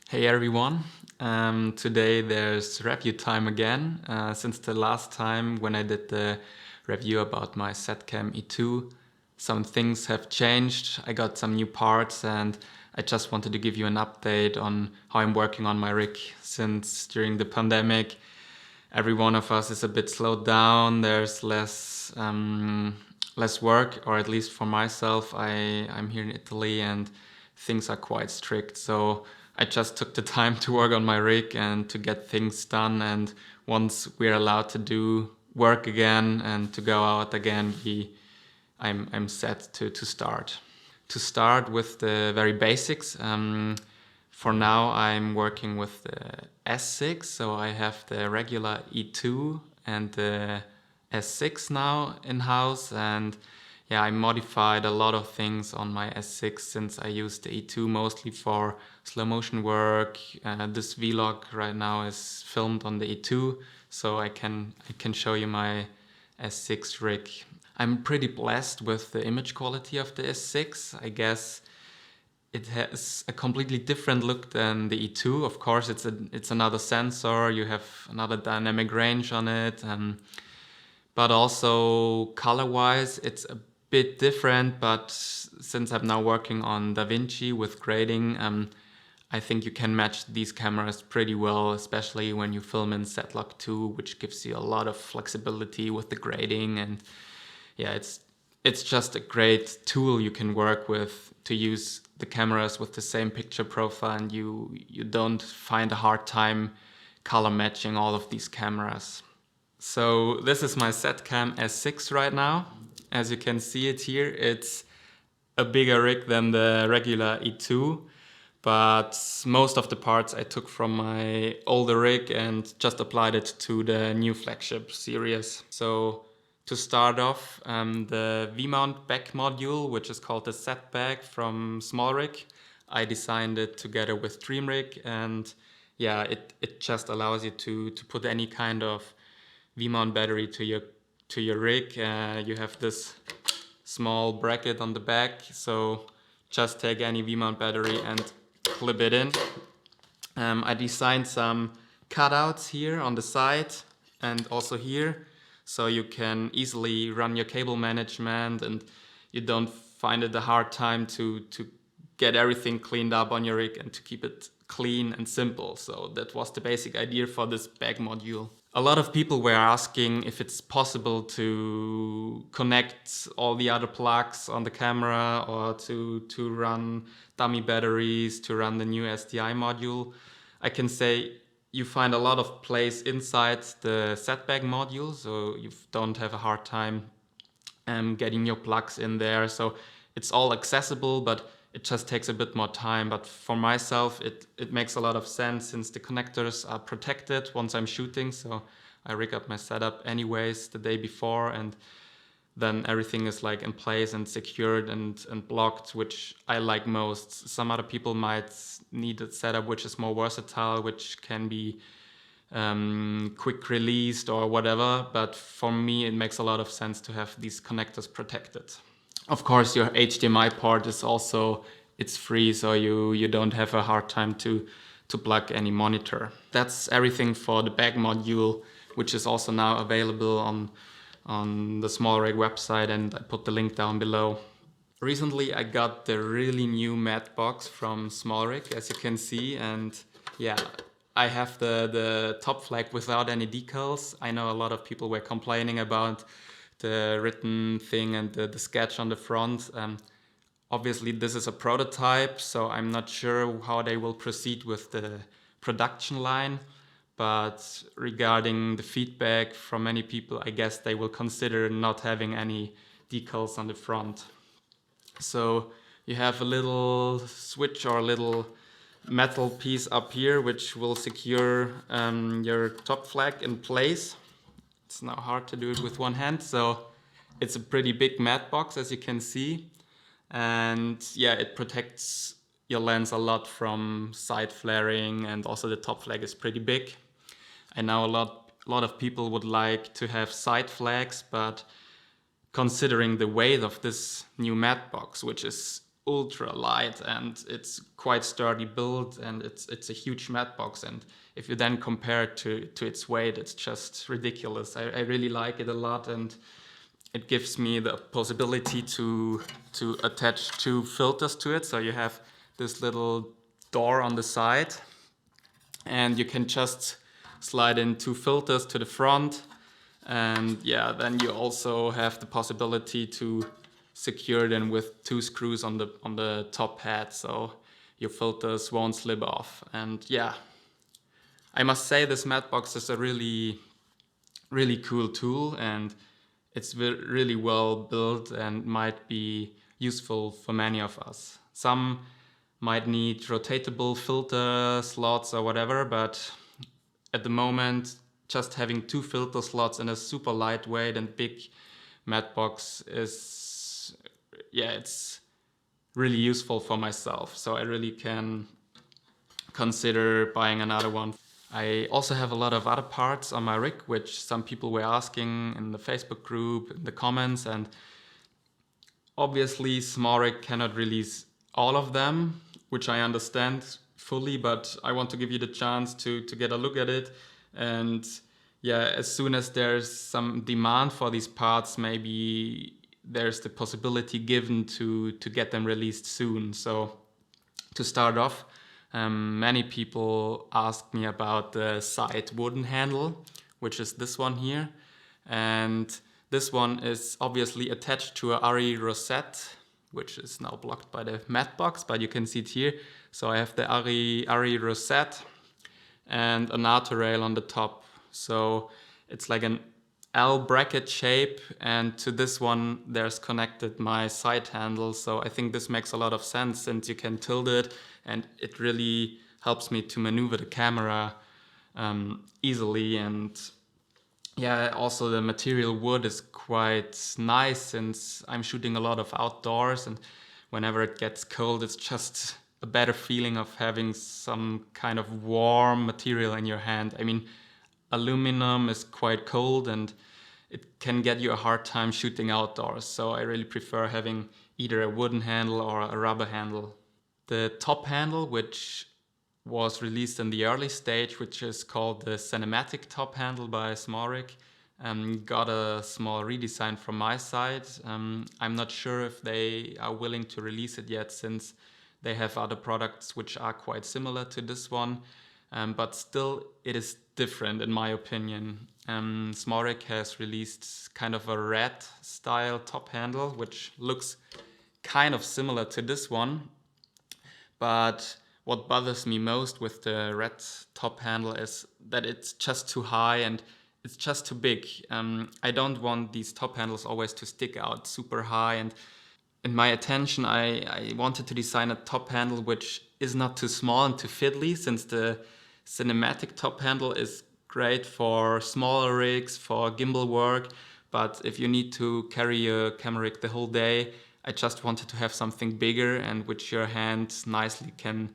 Hey everyone, today there's review time again. Since the last time when I did the review about my ZCam E2, some things have changed. I got some new parts and I just wanted to give you an update on how I'm working on my rig since during the pandemic. Every one of us is a bit slowed down, there's less work, or at least for myself. I'm here in Italy and things are quite strict, so I just took the time to work on my rig and to get things done, and once we're allowed to do work again and to go out again, I'm set to start. To start with the very basics, for now I'm working with the S6, so I have the regular E2 and the S6 now in-house, and yeah, I modified a lot of things on my S6 since I use the E2 mostly for slow motion work. This vlog right now is filmed on the E2, so I can show you my S6 rig. I'm pretty blessed with the image quality of the S6. I guess it has a completely different look than the E2. Of course, it's another sensor. You have another dynamic range on it, but also color-wise, it's a bit different. But since I'm now working on DaVinci with grading, I think you can match these cameras pretty well, especially when you film in Z-Log 2, which gives you a lot of flexibility with the grading. And yeah, it's just a great tool you can work with to use the cameras with the same picture profile, and you don't find a hard time color matching all of these cameras. So this is my ZCam S6 right now. As you can see it here, it's a bigger rig than the regular E2, but most of the parts I took from my older rig and just applied it to the new flagship series. So to start off, the V-mount back module, which is called the ZBack from SmallRig, I designed it together with DreamRig, and yeah, it just allows you to put any kind of V-mount battery to your rig. You have this small bracket on the back, so just take any V-mount battery and clip it in. I designed some cutouts here on the side and also here, so you can easily run your cable management and you don't find it a hard time to get everything cleaned up on your rig and to keep it clean and simple. So that was the basic idea for this back module. A lot of people were asking if it's possible to connect all the other plugs on the camera or to run dummy batteries, to run the new SDI module. I can say you find a lot of place inside the ZBack module, so you don't have a hard time getting your plugs in there. So it's all accessible, but it just takes a bit more time. But for myself, it makes a lot of sense since the connectors are protected once I'm shooting. So I rig up my setup anyways the day before, and then everything is like in place and secured and blocked, which I like most. Some other people might need a setup which is more versatile, which can be quick released or whatever, but for me it makes a lot of sense to have these connectors protected. Of course, your HDMI port is also, it's free, so you don't have a hard time to plug any monitor. That's everything for the back module, which is also now available on the SmallRig website, and I put the link down below. Recently I got the really new Mattebox from SmallRig, as you can see, and yeah, I have the top flag without any decals. I know a lot of people were complaining about the written thing and the sketch on the front. Obviously this is a prototype, so I'm not sure how they will proceed with the production line. But regarding the feedback from many people, I guess they will consider not having any decals on the front. So you have a little switch or a little metal piece up here which will secure your top flag in place. It's now hard to do it with one hand, so it's a pretty big Mattebox, as you can see. And yeah, it protects your lens a lot from side flaring, and also the top flag is pretty big. I know a lot of people would like to have side flags, but considering the weight of this new Mattebox, which is ultra light and it's quite sturdy build, and it's a huge matte-box, and if you then compare it to its weight, it's just ridiculous. I really like it a lot, and it gives me the possibility to attach 2 filters to it. So you have this little door on the side, and you can just slide in 2 filters to the front, and yeah, then you also have the possibility to secure them with 2 screws on the top head, so your filters won't slip off. And yeah, I must say this Mattebox is a really cool tool, and it's really well built and might be useful for many of us. Some might need rotatable filter slots or whatever, but at the moment, just having 2 filter slots in a super lightweight and big Mattebox is, yeah, it's really useful for myself. So I really can consider buying another one. I also have a lot of other parts on my rig, which some people were asking in the Facebook group, in the comments, and obviously SmallRig cannot release all of them, which I understand fully, but I want to give you the chance to get a look at it. And yeah, as soon as there's some demand for these parts, maybe there's the possibility given to get them released soon. So to start off, many people asked me about the side wooden handle, which is this one here. And this one is obviously attached to a RE rosette, which is now blocked by the Mattebox, but you can see it here. So I have the RE rosette and a NATO rail on the top. So it's like an L bracket shape, and to this one there's connected my side handle. So I think this makes a lot of sense, since you can tilt it, and it really helps me to maneuver the camera easily. And yeah, also the material wood is quite nice, since I'm shooting a lot of outdoors, and whenever it gets cold, it's just a better feeling of having some kind of warm material in your hand. I mean, aluminum is quite cold and it can get you a hard time shooting outdoors, so I really prefer having either a wooden handle or a rubber handle. The top handle, which was released in the early stage, which is called the cinematic top handle by SmallRig, got a small redesign from my side. I'm not sure if they are willing to release it yet, since they have other products which are quite similar to this one, but still it is different in my opinion. SmallRig has released kind of a red style top handle, which looks kind of similar to this one, but what bothers me most with the red top handle is that it's just too high and it's just too big. I don't want these top handles always to stick out super high, and in my attention I wanted to design a top handle which is not too small and too fiddly, since the cinematic top handle is great for smaller rigs, for gimbal work, but if you need to carry your camera rig the whole day, I just wanted to have something bigger and which your hand nicely can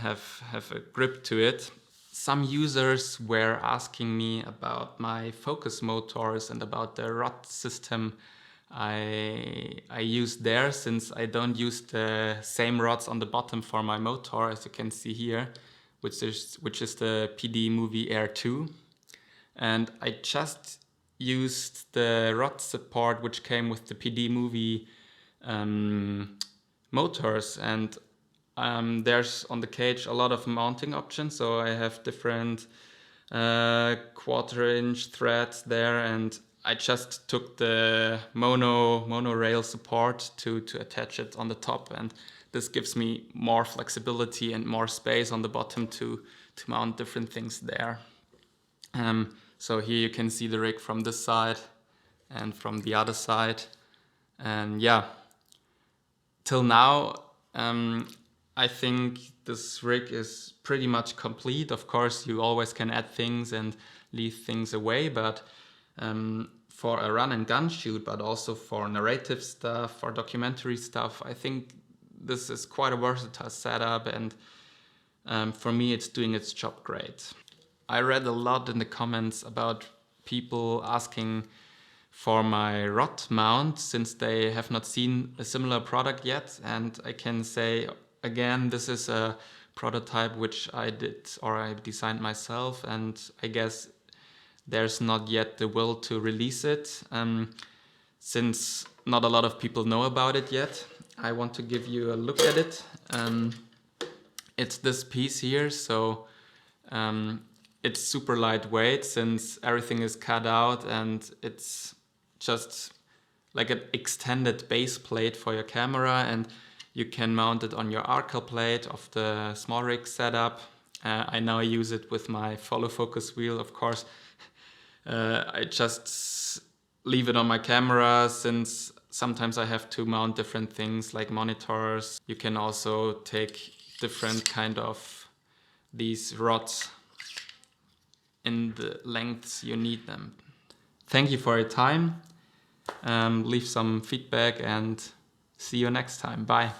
have a grip to it. Some users were asking me about my focus motors and about the rod system I use there, since I don't use the same rods on the bottom for my motor, as you can see here, which is the PD Movie Air 2. And I just used the rod support which came with the PD Movie motors, and there's on the cage a lot of mounting options, so I have different 1/4-inch threads there, and I just took the mono rail support to attach it on the top, and this gives me more flexibility and more space on the bottom to mount different things there. So here you can see the rig from this side and from the other side, and yeah, till now I think this rig is pretty much complete. Of course, you always can add things and leave things away, but for a run and gun shoot, but also for narrative stuff, for documentary stuff, I think this is quite a versatile setup, and for me it's doing its job great. I read a lot in the comments about people asking for my rod mount, since they have not seen a similar product yet. And I can say again, this is a prototype which I did or I designed myself, and I guess there's not yet the will to release it, since not a lot of people know about it yet. I want to give you a look at it. It's this piece here, so it's super lightweight since everything is cut out, and it's just like an extended base plate for your camera, and you can mount it on your Arcal plate of the SmallRig setup. I now use it with my follow focus wheel, of course. I just leave it on my camera since sometimes I have to mount different things like monitors. You can also take different kind of these rods in the lengths you need them. Thank you for your time. Leave some feedback and see you next time. Bye.